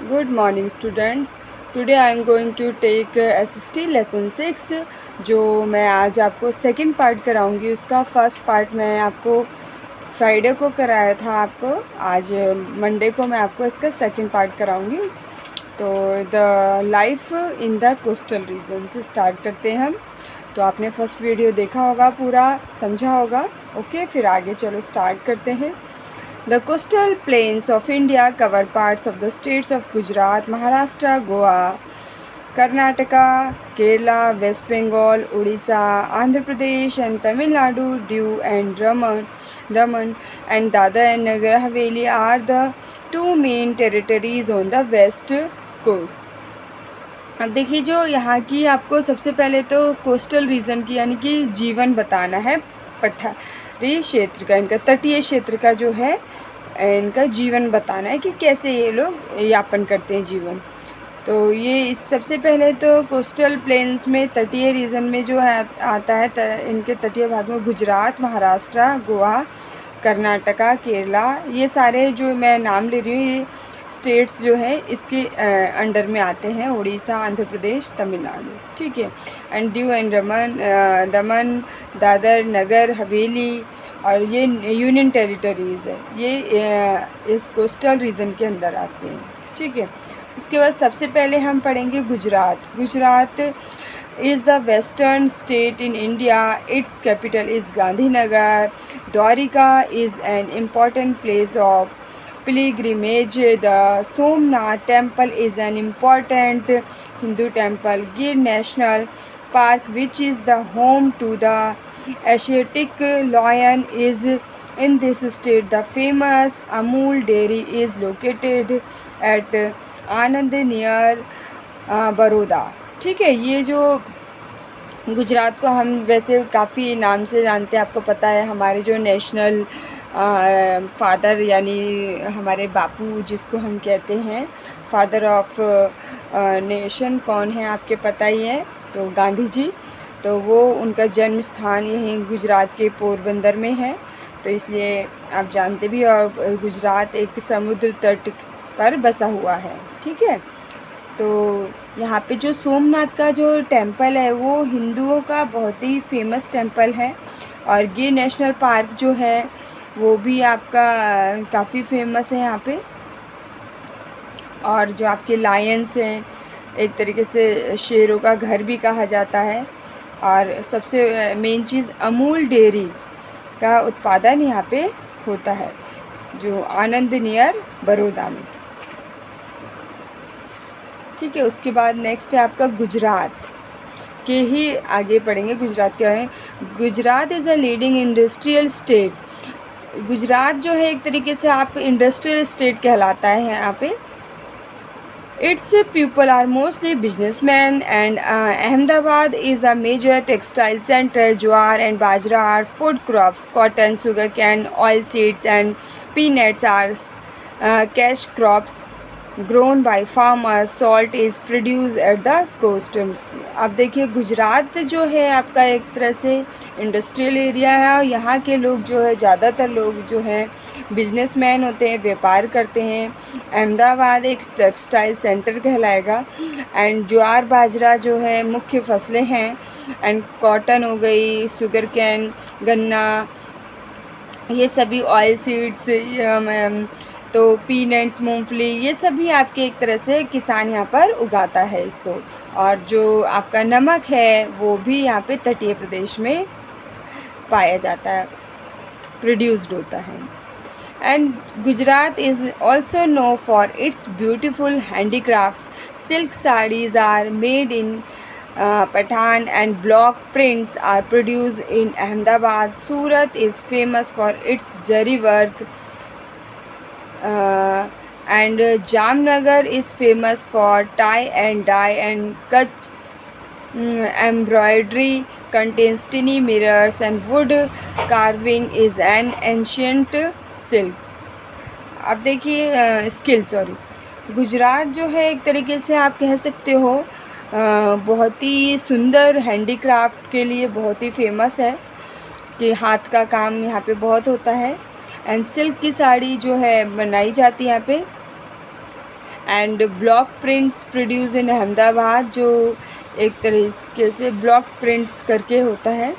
Good morning students. Today I am going to take SST lesson 6 जो मैं आज आपको सेकंड पार्ट कराऊंगी। उसका फर्स्ट पार्ट मैं आपको फ्राइडे को कराया था, आपको आज मंडे को मैं आपको इसका सेकंड पार्ट कराऊंगी। तो the life in the coastal region से स्टार्ट करते हैं हम। तो आपने फर्स्ट वीडियो देखा होगा, पूरा समझा होगा। ओके, फिर आगे चलो स्टार्ट करते हैं। The coastal plains of India cover parts of the states of Gujarat, Maharashtra, Goa, Karnataka, Kerala, West Bengal, Odisha, Andhra Pradesh and Tamil Nadu, Diu and Daman and Dadra and Nagar Haveli are the two main territories on the west coast. अब देखिए, जो यहाँ की आपको सबसे पहले तो coastal region की यानी कि जीवन बताना है, पठारी क्षेत्र का, इनका तटीय क्षेत्र का जो है इनका जीवन बताना है कि कैसे ये लोग यापन करते हैं जीवन। तो ये इस सबसे पहले तो कोस्टल प्लेन्स में तटीय रीजन में जो है आता है, इनके तटीय भाग में गुजरात, महाराष्ट्र, गोवा, कर्नाटका, केरला, ये सारे जो मैं नाम ले रही हूँ ये स्टेट्स जो है इसके अंडर में आते हैं। उड़ीसा, आंध्र प्रदेश, तमिलनाडु, ठीक है। एंड दीव एंड दमन, दादर, नगर हवेली और ये यूनियन टेरिटरीज़ है, ये इस कोस्टल रीजन के अंदर आते हैं, ठीक है। उसके बाद सबसे पहले हम पढ़ेंगे Gujarat. Gujarat is the western state in India. Its capital is Gandhinagar. Dwarika is an important place of pilgrimage. The Somnath temple is an important Hindu temple. Gir National Park, which is the home to the Asiatic lion, is in this state. The famous Amul dairy is located at Anand near Baroda, ठीक है। ये जो गुजरात को हम वैसे काफ़ी नाम से जानते हैं, आपको पता है हमारे जो नेशनल फादर यानी हमारे बापू जिसको हम कहते हैं फादर ऑफ नेशन कौन है आपके पता ही है, तो गांधी जी। तो वो उनका जन्म स्थान यहीं गुजरात के पोरबंदर में है, तो इसलिए आप जानते भी। और गुजरात एक समुद्र तट पर बसा हुआ है, ठीक है। तो यहाँ पे जो सोमनाथ का जो टेंपल है वो हिंदुओं का बहुत ही फेमस टेंपल है। और गिर नेशनल पार्क जो है वो भी आपका काफ़ी फेमस है यहाँ पे। और जो आपके लायंस हैं, एक तरीके से शेरों का घर भी कहा जाता है। और सबसे मेन चीज़ अमूल डेयरी का उत्पादन यहाँ पे होता है, जो आनंद नियर बड़ौदा में, ठीक है। उसके बाद नेक्स्ट है आपका गुजरात के ही आगे पढ़ेंगे। गुजरात क्या है? Gujarat is a leading industrial state. Gujarat जो है एक तरीके से आप इंडस्ट्रियल स्टेट कहलाता है यहाँ पे। Its people are mostly businessman and Ahmedabad is a major textile centre. Jowar and bajra are food crops. Cotton, sugar cane, oil seeds and peanuts are cash crops grown by farmers. Salt is produce at the coast. अब देखिए, गुजरात जो है आपका एक तरह से industrial area है और यहाँ के लोग जो है ज़्यादातर लोग जो हैं बिजनेसमैन होते हैं, व्यापार करते हैं। अहमदाबाद एक टेक्सटाइल सेंटर कहलाएगा। एंड ज्वार बाजरा जो है मुख्य फसलें हैं। एंड कॉटन हो गई, शुगर कैन, गन्ना, ये सभी ऑयल सीड्स, तो पीनट्स, मूंगफली, ये सभी आपके एक तरह से किसान यहाँ पर उगाता है इसको। और जो आपका नमक है वो भी यहाँ पे तटीय प्रदेश में पाया जाता है, प्रोड्यूस्ड होता है। And Gujarat is also known for its beautiful handicrafts. Silk saris are made in Patan and block prints are produced in Ahmedabad. Surat is famous for its zari work and Jamnagar is famous for tie and dye, and Kutch embroidery contains tiny mirrors, and wood carving is an ancient silk. अब देखिए गुजरात जो है एक तरीके से आप कह सकते हो बहुत ही सुंदर हैंडीक्राफ्ट के लिए बहुत ही फेमस है कि हाथ का काम यहाँ पे बहुत होता है। एंड सिल्क की साड़ी जो है बनाई जाती है यहाँ पे। And block prints produce in Ahmedabad, जो एक तरीके से ब्लॉक प्रिंट्स करके होता है।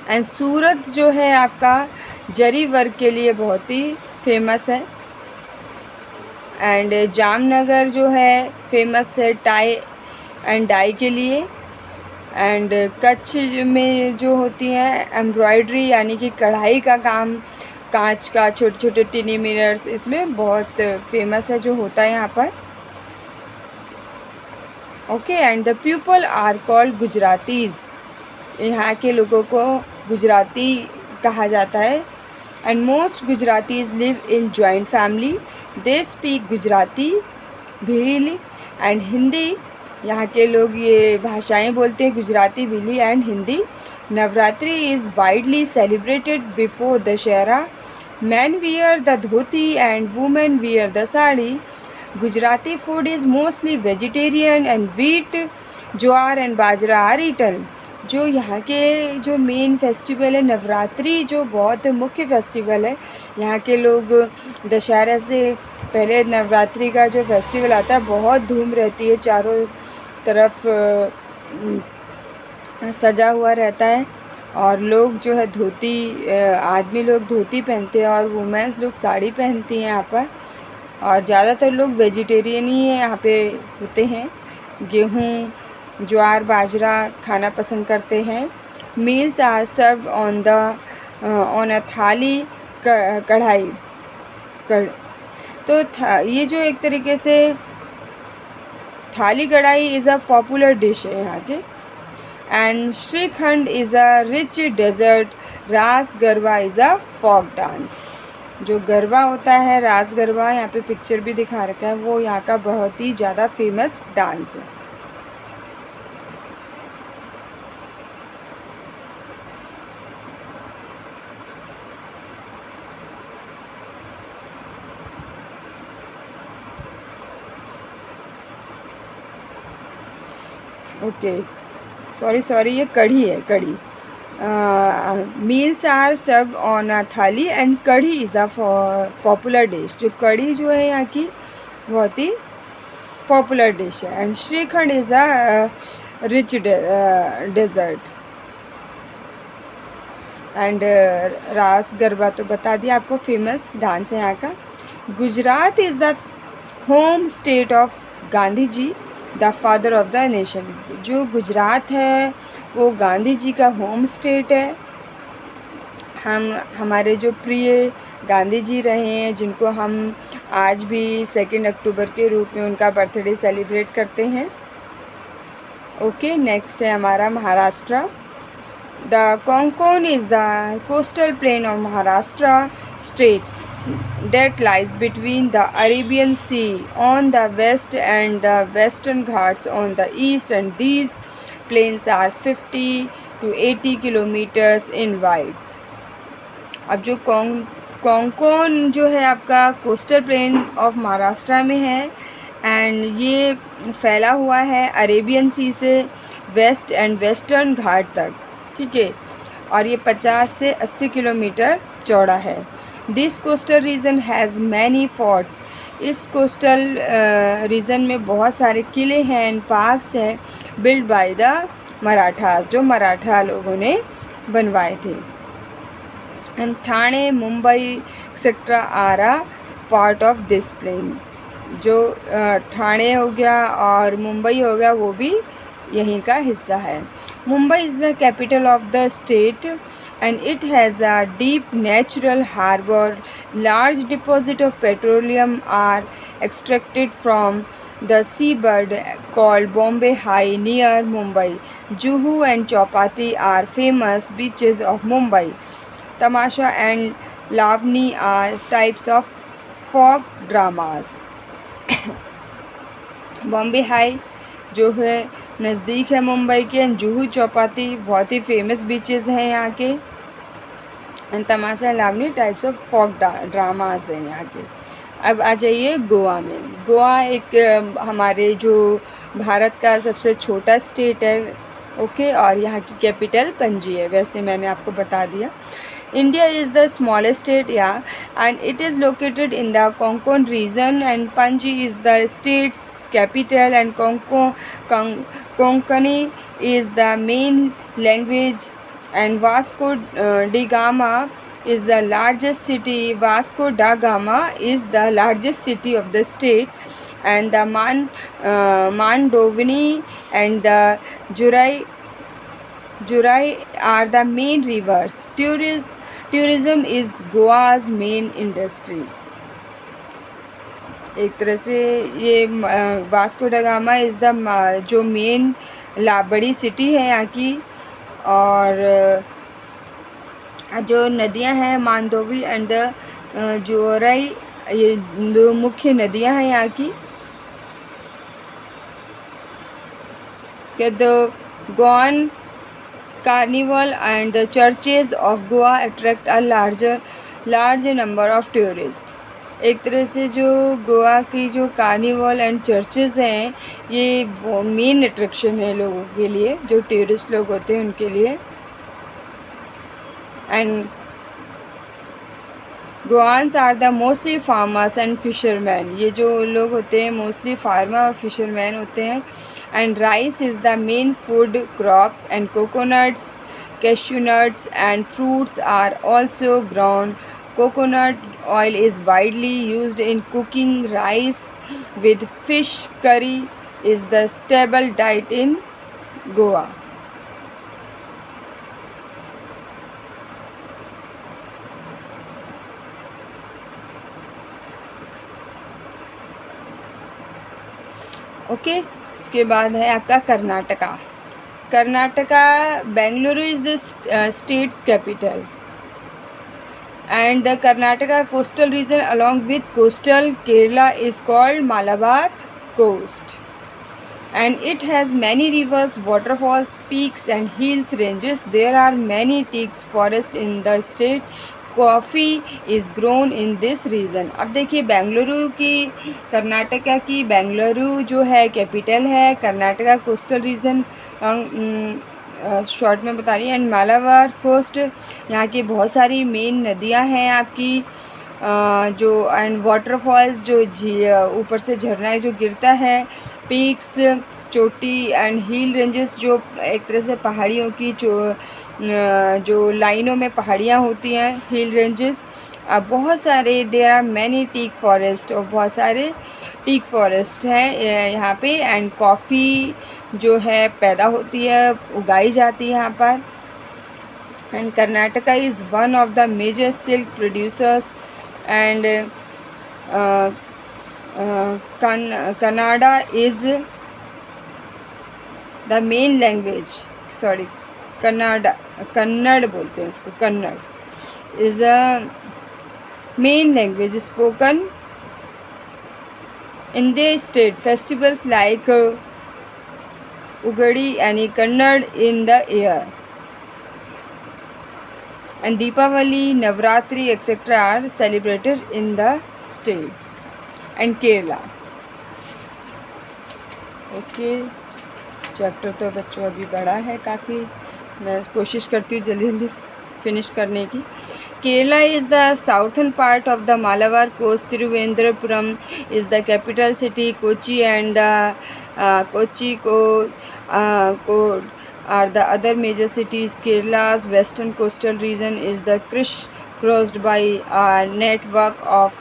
एंड सूरत जो है आपका जरी वर्क के लिए बहुत ही फेमस है। एंड जामनगर जो है फेमस है टाई एंड डाई के लिए। एंड कच्छ में जो होती है एम्ब्रॉयडरी यानी कि कढ़ाई का काम, कांच का छोटे छोटे टिनी मिरर्स, इसमें बहुत फेमस है जो होता है यहाँ पर। Okay, and the people are called Gujaratis, यहाँ के लोगों को गुजराती कहा जाता है। And most Gujaratis live in joint family, they speak Gujarati, Bhil and Hindi. यहाँ के लोग ये भाषाएं बोलते हैं, Gujarati, Bhili and Hindi. Navratri is widely celebrated before Dussehra, man wear the dhoti and women wear the sari. Gujarati food is mostly vegetarian and wheat, jowar and bajra are eaten. जो यहाँ के जो मेन फेस्टिवल है नवरात्रि, जो बहुत मुख्य फेस्टिवल है, यहाँ के लोग दशहरा से पहले नवरात्रि का जो फेस्टिवल आता है बहुत धूम रहती है, चारों तरफ सजा हुआ रहता है। और लोग जो है धोती, आदमी लोग धोती पहनते हैं और वुमेन्स लोग साड़ी पहनती हैं यहाँ पर। और ज़्यादातर लोग वेजिटेरियन ही यहाँ पे होते हैं, गेहूँ ज्वार बाजरा खाना पसंद करते हैं। Meals are serve on a thali, कढ़ाई तो ये जो एक तरीके से थाली कढ़ाई इज़ अ पॉपुलर डिश है यहाँ के। And shrikhand is a rich dessert, ras garba is a folk dance. जो गरबा होता है, रास गरबा, यहाँ पे पिक्चर भी दिखा रखा है, वो यहाँ का बहुत ही ज़्यादा फेमस डांस है। ओके, सॉरी ये कढ़ी है, kadhi. Meals are serve on a thali and kadhi is a popular dish. जो कढ़ी जो है यहाँ की बहुत ही पॉपुलर डिश है। And shrikhand is a rich dessert. And ras garba तो बता दिया आपको, फेमस डांस है यहाँ का। Gujarat is the home state of Gandhi ji, the father of the nation. जो गुजरात है वो गांधी जी का होम स्टेट है। हमारे जो प्रिय गांधी जी रहे हैं, जिनको हम आज भी 2 अक्टूबर के रूप में उनका बर्थडे सेलिब्रेट करते हैं। ओके, नेक्स्ट है हमारा Maharashtra. The Konkan is the coastal plain of Maharashtra state that lies between the Arabian Sea on the west and the Western Ghats on the east, and these plains are 50 to 80 kilometers in wide. अब जो कोंकण जो है आपका coastal plain of Maharashtra में है, and ये फैला हुआ है अरेबियन सी से वेस्ट एंड वेस्टर्न घाट तक, ठीक है। और ये 50 से 80 किलोमीटर चौड़ा है। This coastal region has many forts. इस कोस्टल रीजन में बहुत सारे किले हैं एंड पार्क्स हैं, बिल्ड बाय द मराठास, जो मराठा लोगों ने बनवाए थे। And Thane, Mumbai etcetera are a part of this plain. जो ठाणे हो गया और मुंबई हो गया, वो भी यहीं का हिस्सा है। Mumbai is the capital of the state and it has a deep natural harbor. Large deposit of petroleum are extracted from the seabed called Bombay High near Mumbai. Juhu and Chowpatty are famous beaches of Mumbai. Tamasha and Lavani are types of folk dramas. Bombay high जो है नज़दीक है मुंबई के, जुहू चौपाटी बहुत ही famous beaches हैं यहाँ के, and Tamasha Lavani types of folk dramas हैं यहाँ के। अब आ जाइए गोवा में। गोवा एक हमारे जो भारत का सबसे छोटा स्टेट है, ओके, और यहाँ की कैपिटल पणजी है, वैसे मैंने आपको बता दिया। India is the smallest state, yeah, and it is located in the Konkan region, and Panji is the state's capital, and Konkani is the main language, and Vasco da Gama is the largest city. Vasco da Gama is the largest city of the state, and the Mandovini and the Jurai are the main rivers. Tourism is Goa's main industry. एक तरह से ये Vasco da Gama is the जो main बड़ी city है यहाँ की, और जो नदियाँ हैं मांडोवी एंड जोराई, ये दो मुख्य नदियाँ हैं यहाँ की. इसके the Goan Carnival and the churches of Goa attract a large number of tourists. एक तरह से जो गोवा की जो कार्निवल एंड चर्चेज़ हैं ये मेन अट्रैक्शन है लोगों के लिए, जो टूरिस्ट लोग होते हैं उनके लिए. And Goans are the mostly farmers and fisherman. ये जो लोग होते हैं मोस्टली फार्मर और फिशरमैन होते हैं. And rice is the main food crop, and coconuts, cashew nuts and fruits are also grown. Coconut oil is widely used in cooking. Rice with fish curry is the staple diet in Goa. Okay उसके बाद है आपका Karnataka. Karnataka Bengaluru is the state's capital, and the Karnataka coastal region along with coastal Kerala is called Malabar coast, and it has many rivers, waterfalls, peaks and hills ranges. There are many teak forests in the state. Coffee is grown in this region. अब देखिए बेंगलुरु की, कर्नाटका की बेंगलुरु जो है capital है. Karnataka coastal reason short में बता रही है, एंड मालाबार कोस्ट, यहाँ की बहुत सारी मेन नदियाँ हैं आपकी, जो एंड वाटरफॉल्स, जो ऊपर से झरना है जो गिरता है, पीक्स चोटी एंड हिल रेंजेस, जो एक तरह से पहाड़ियों की जो लाइनों में पहाड़ियाँ होती हैं, हिल रेंजेस. अब बहुत सारे there are many teak forest, और बहुत सारे टीक फॉरेस्ट हैं यहाँ पे. एंड कॉफ़ी जो है पैदा होती है, उगाई जाती है यहाँ पर. And Karnataka is one of the major silk producers, and Kannada is the main language, sorry Kannada बोलते हैं इसको, Kannada is a main language spoken in the state. Festivals like Ugadi यानी Kannada in the air, and Deepavali, Navratri etcetera are celebrated in the states. And Kerala. Okay chapter तो बच्चों अभी बड़ा है काफ़ी, मैं कोशिश करती हूँ जल्दी जल्दी फिनिश करने की. Kerala is the southern part of the Malabar coast. Thiruvananthapuram is the capital city. Kochi and the Kochi को are the other major cities. Kerala's western coastal region is the crossed by a network of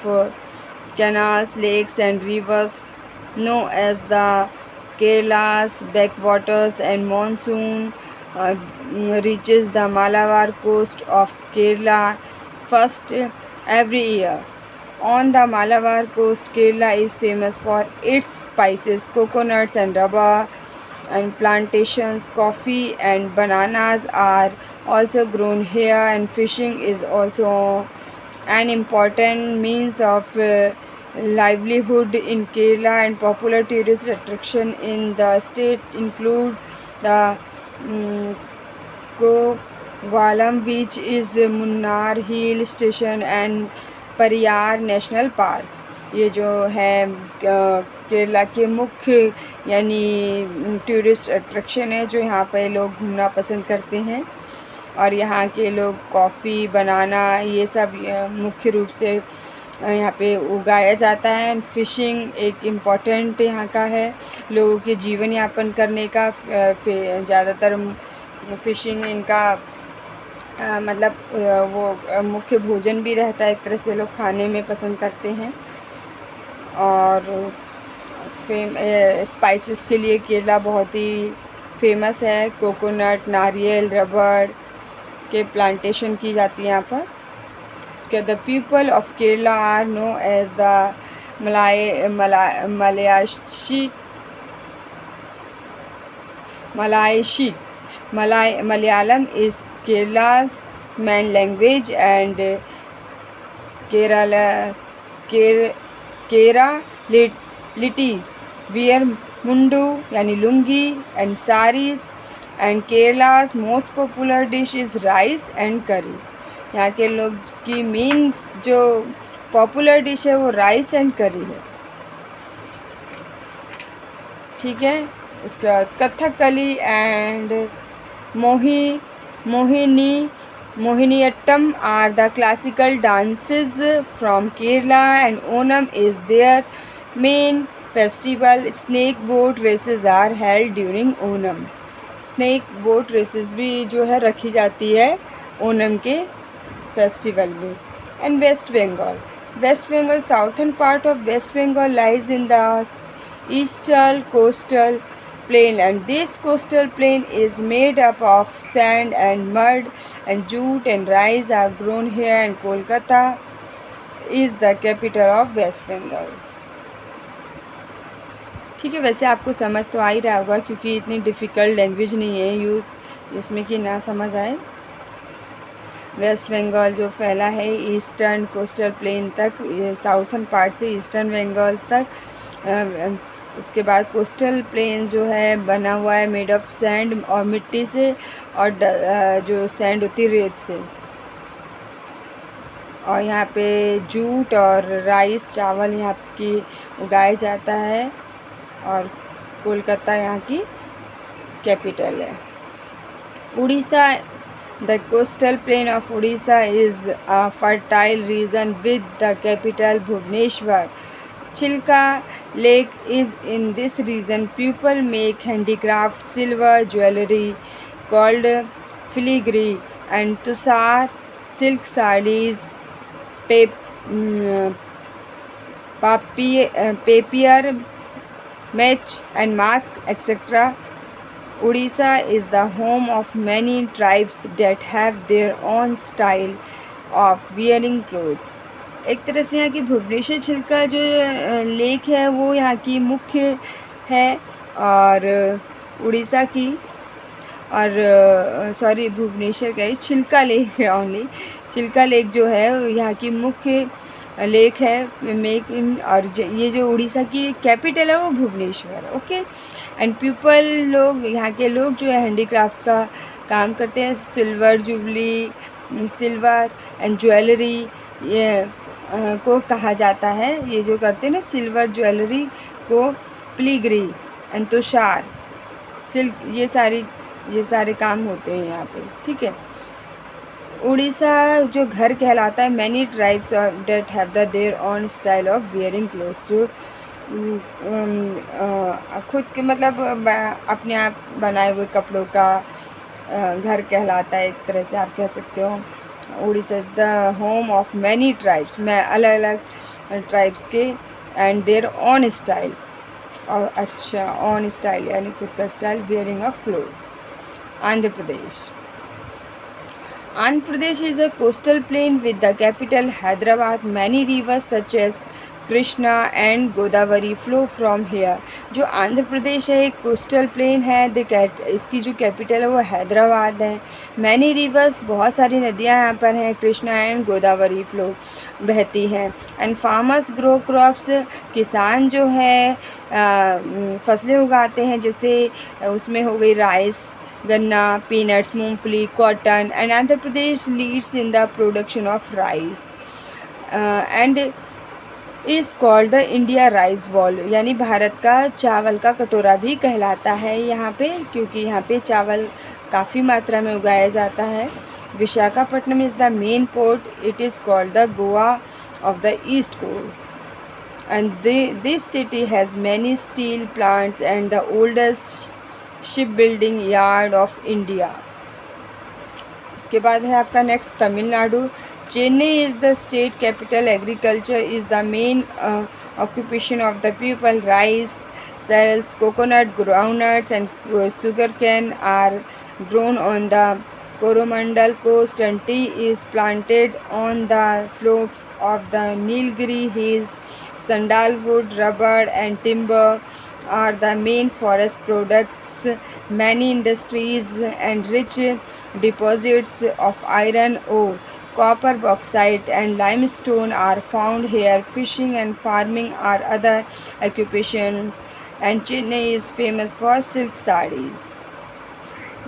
canals, lakes and rivers known as the Kerala's backwaters, and monsoon reaches the Malabar coast of Kerala first every year. On the Malabar coast, Kerala is famous for its spices, coconuts and rubber and plantations. Coffee and bananas are also grown here, and fishing is also an important means of livelihood in Kerala. And popular tourist attraction in the state include the Kovalam beach, is Munnar hill station and Periyar national park. ये जो है केरला के मुख्य यानी tourist attraction है जो यहाँ पे लोग घूमना पसंद करते हैं. और यहाँ के लोग कॉफ़ी बनाना ये सब मुख्य रूप से यहाँ पे उगाया जाता है। एंड फ़िशिंग एक इम्पॉर्टेंट यहाँ का है लोगों के जीवन यापन करने का। ज़्यादातर फ़िशिंग इनका मतलब वो मुख्य भोजन भी रहता है, एक तरह से लोग खाने में पसंद करते हैं। और स्पाइसेस के लिए केरला बहुत ही फेमस है। कोकोनट, नारियल, रबड़ के प्लांटेशन की जाती है यहाँ पर। उसके the people of Kerala are known as the Malayalam is Kerala's main language, and Keralites wear mundu यानी lungi and saris, and Kerala's most popular dish is rice and curry. यहाँ के लोग की मेन जो पॉपुलर डिश है वो राइस एंड करी है, ठीक है। उसके बाद Kathakali and Mohiniyattam are the classical dances from Kerala, and Onam is their main festival. Snake boat races are held during Onam. Snake boat races भी जो है रखी जाती है ओनम के फेस्टिवल में। And West Bengal southern part of West Bengal lies in the eastern coastal plain, and this coastal plain is made up of sand and mud, and jute and rice are grown here, and Kolkata is the capital of West Bengal. ठीक है, वैसे आपको समझ तो आ ही रहा होगा क्योंकि इतनी डिफ़िकल्ट लैंग्वेज नहीं है यूज़ जिसमें कि ना समझ आए। वेस्ट बंगाल जो फैला है ईस्टर्न कोस्टल प्लेन तक, साउथर्न पार्ट से ईस्टर्न बंगाल तक। उसके बाद कोस्टल प्लेन जो है बना हुआ है मेड ऑफ सैंड और मिट्टी से, और जो सैंड होती है रेत से। और यहाँ पे जूट और राइस चावल यहाँ की उगाया जाता है, और कोलकाता यहाँ की कैपिटल है। Orissa, the coastal plain of Orissa is a fertile region with the capital Bhubaneswar. Chilka Lake is in this region. People make handicraft silver jewelry called filigree and tussar, silk sarees, papier, match and mask, etc. Odisha is the home of many tribes that have their own style of wearing clothes. एक तरह से यहाँ की भुवनेश्वर छिलका जो lake है वो यहाँ की मुख्य है, और उड़ीसा की, और भुवनेश्वर का छिलका लेक है ओनली। छिलका लेक जो है यहाँ की मुख्य लेक है और ये जो उड़ीसा की कैपिटल है वो भुवनेश्वर। ओके। एंड पीपल, लोग, यहाँ के लोग जो है हैंडीक्राफ्ट का काम करते हैं। सिल्वर एंड ज्वेलरी ये को कहा जाता है। ये जो करते हैं ना सिल्वर ज्वेलरी को फिलिग्री एंड तुषार, सिल्क, ये सारे काम होते हैं यहाँ पे, ठीक है। उड़ीसा जो घर कहलाता है, many tribes that have the their own style of wearing clothes, जो खुद के मतलब अपने आप बनाए हुए कपड़ों का घर कहलाता है, एक तरह से आप कह सकते हो। Orissa is the home of many tribes, मैं अलग अलग ट्राइब्स के, एंड देयर ऑन स्टाइल, और अच्छा ऑन स्टाइल यानी खुद का style, wearing of clothes. Andhra Pradesh is a coastal plain with the capital Hyderabad. Many rivers such as Krishna and Godavari flow from here. जो आंध्र प्रदेश है एक कोस्टल प्लेन है, इसकी जो कैपिटल है वो हैदराबाद है। मैनी रिवर्स, बहुत सारी नदियाँ यहाँ पर हैं, कृष्णा एंड गोदावरी फ्लो बहती हैं। एंड फार्मर्स ग्रो क्रॉप्स, किसान जो है फसलें उगाते हैं, जैसे उसमें हो गई राइस, गन्ना, पीनट्स, मूंगफली, cotton. And Andhra Pradesh leads in the production of rice and is called the India rice ball, यानी भारत का चावल का कटोरा भी कहलाता है यहाँ पे, क्योंकि यहाँ पे चावल काफ़ी मात्रा में उगाया जाता है। Visakhapatnam is the main port, it is called the Goa of the east coast and this city has many steel plants and the oldest ship building yard of India. उसके बाद है आपका next Tamil Nadu. Chennai is the state capital, agriculture is the main occupation of the people. Rice, cereals, coconut, groundnuts and sugarcane are grown on the Coromandel coast, and tea is planted on the slopes of the Nilgiri hills. Sandalwood, rubber and timber are the main forest products. Many industries and rich deposits of iron ore, copper, bauxite and limestone are found here. Fishing and farming are other occupations, and Chennai is famous for silk sarees.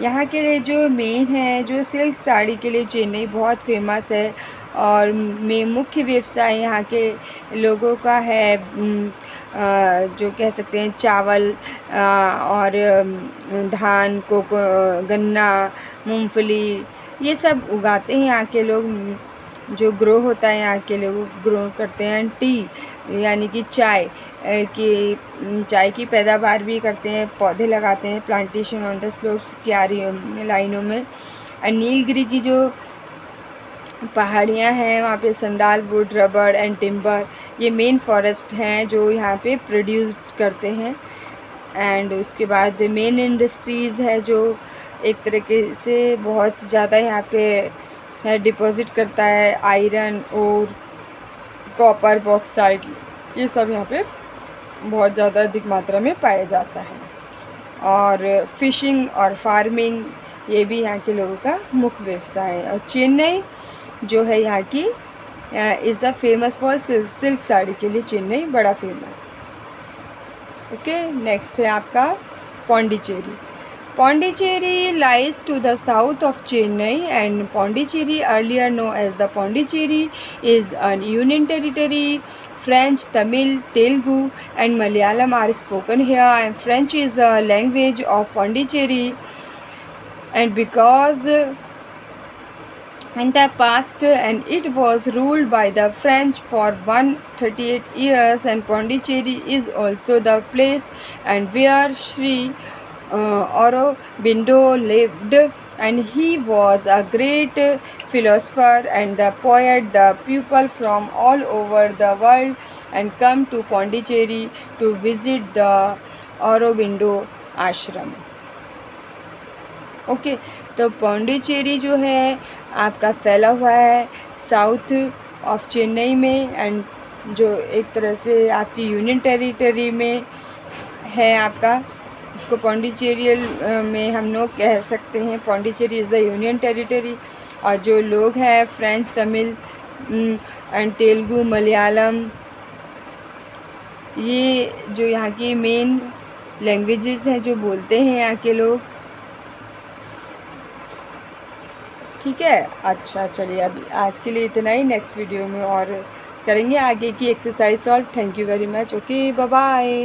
यहाँ के लिए जो main है, जो silk sari के लिए चेन्नई बहुत famous है और में मुख्य व्यवसाय यहाँ के लोगों का है जो कह सकते हैं चावल और धान, कोको, गन्ना, मूंगफली, ये सब उगाते हैं यहाँ के लोग। जो ग्रो होता है यहाँ के लोग ग्रो करते हैं। टी यानी कि चाय की पैदावार भी करते हैं, पौधे लगाते हैं प्लांटेशन ऑन द स्लोप्स क्यारी लाइनों में। और नीलगिरी की जो पहाड़ियाँ हैं वहाँ पे सैंडलवुड, रबर एंड टिम्बर ये मेन फॉरेस्ट हैं जो यहाँ पे प्रोड्यूस करते हैं। एंड उसके बाद मेन इंडस्ट्रीज़ है जो एक तरीके से बहुत ज़्यादा यहाँ पे डिपॉजिट करता है, आयरन और कॉपर, बॉक्साइट, ये सब यहाँ पे बहुत ज़्यादा अधिक मात्रा में पाया जाता है। और फिशिंग और फार्मिंग ये भी यहाँ के लोगों का मुख्य व्यवसाय है। और चेन्नई जो है यहाँ की is the famous for silk sari के लिए चेन्नई बड़ा फेमस। ओके, नेक्स्ट है आपका Pondicherry. Pondicherry lies to the south of Chennai, and Pondicherry, earlier known as the Pondicherry, is a union territory. French, Tamil, Telugu and Malayalam are spoken here, and French is a language of Pondicherry. And because in the past and it was ruled by the French for 138 years, and Pondicherry is also the place and where Sri Aurobindo lived, and he was a great philosopher and the poet. The people from all over the world and come to Pondicherry to visit the Aurobindo आश्रम। Okay, तो पौंडीचेरी जो है आपका फैला हुआ है south of Chennai में, and जो एक तरह से आपकी यूनियन टेरिटरी में है आपका, इसको पौंडीचेरियल में हम लोग कह सकते हैं। Pondicherry is the union territory. और जो लोग हैं फ्रेंच, तमिल एंड तेलुगु, मलयालम, ये जो यहाँ की मेन लैंग्वेजेस हैं जो बोलते हैं यहाँ के लोग। ठीक है, अच्छा चलिए अभी आज के लिए इतना ही। नेक्स्ट वीडियो में और करेंगे आगे की exercise solve. Thank you very much. Okay, bye bye.